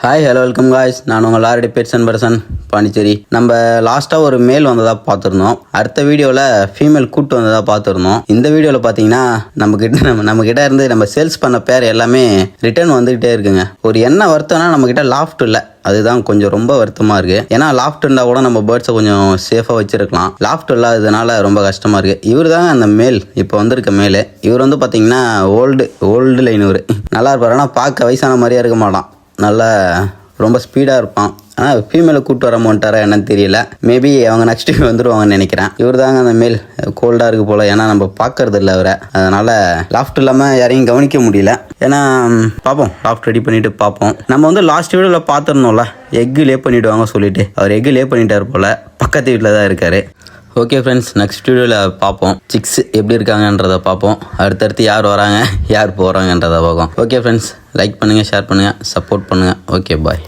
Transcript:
Hi hello welcome guys. நான் உங்கள் already பெட்சன் person Pondicherry. நம்ம லாஸ்ட்டாக ஒரு மேல் வந்ததாக பார்த்துருந்தோம். அடுத்த வீடியோவில் ஃபீமேல் கூட்டு வந்ததாக பார்த்துருந்தோம். இந்த வீடியோவில் பார்த்தீங்கன்னா நம்மக்கிட்ட இருந்து நம்ம சேல்ஸ் பண்ண பேர் எல்லாமே ரிட்டர்ன் வந்துக்கிட்டே இருக்குங்க. ஒரு என்ன வருத்தம்னா நம்மக்கிட்ட லாஃப்ட் இல்லை, அதுதான் கொஞ்சம் ரொம்ப வருத்தமாக இருக்குது. ஏன்னா லாஃப்ட் இருந்தால் கூட நம்ம பேர்ட்ஸை கொஞ்சம் சேஃபாக வச்சுருக்கலாம். லாஃப்ட் இல்லாததுனால ரொம்ப கஷ்டமாக இருக்குது. இவர் தாங்க அந்த மேல், இப்போ வந்திருக்க மேல். இவர் வந்து பார்த்தீங்கன்னா ஓல்டு லைன். இவர் நல்லா இருப்பார், ஆனால் பார்க்க வயசான மாதிரியே இருக்க மாட்டான். நல்லா ரொம்ப ஸ்பீடாக இருப்பான். ஆனால் ஃபீமேலை கூப்பிட்டு வர மாட்டாரா என்னன்னு தெரியல. மேபி அவங்க நெக்ஸ்ட் டைம் வந்துடுவாங்கன்னு நினைக்கிறேன். இவர் தாங்க அந்த மேல். கோல்டாக இருக்குது போல், ஏன்னா நம்ம பார்க்கறது இல்லை அவரை. அதனால் லாஃப்ட் இல்லாமல் யாரையும் கவனிக்க முடியல. ஏன்னா பார்ப்போம், லாஃப்ட் ரெடி பண்ணிவிட்டு பார்ப்போம். நம்ம வந்து லாஸ்ட் வீடியோவில் பார்த்துருந்தோம்ல, எக்கு லே பண்ணிவிடுவாங்க சொல்லிட்டு. அவர் எக்கு லே பண்ணிட்டார் போல், பக்கத்து வீட்டில் தான் இருக்கார். ஓகே ஃப்ரெண்ட்ஸ், நெக்ஸ்ட் வீடியோவில் பார்ப்போம். சிக்ஸ் எப்படி இருக்காங்கன்றதை பார்ப்போம். அடுத்தடுத்து யார் வராங்க யார் போகிறாங்கன்றதை பார்ப்போம். ஓகே ஃப்ரெண்ட்ஸ், லைக் பண்ணுங்கள், ஷேர் பண்ணுங்கள், சப்போர்ட் பண்ணுங்கள். Okay bye.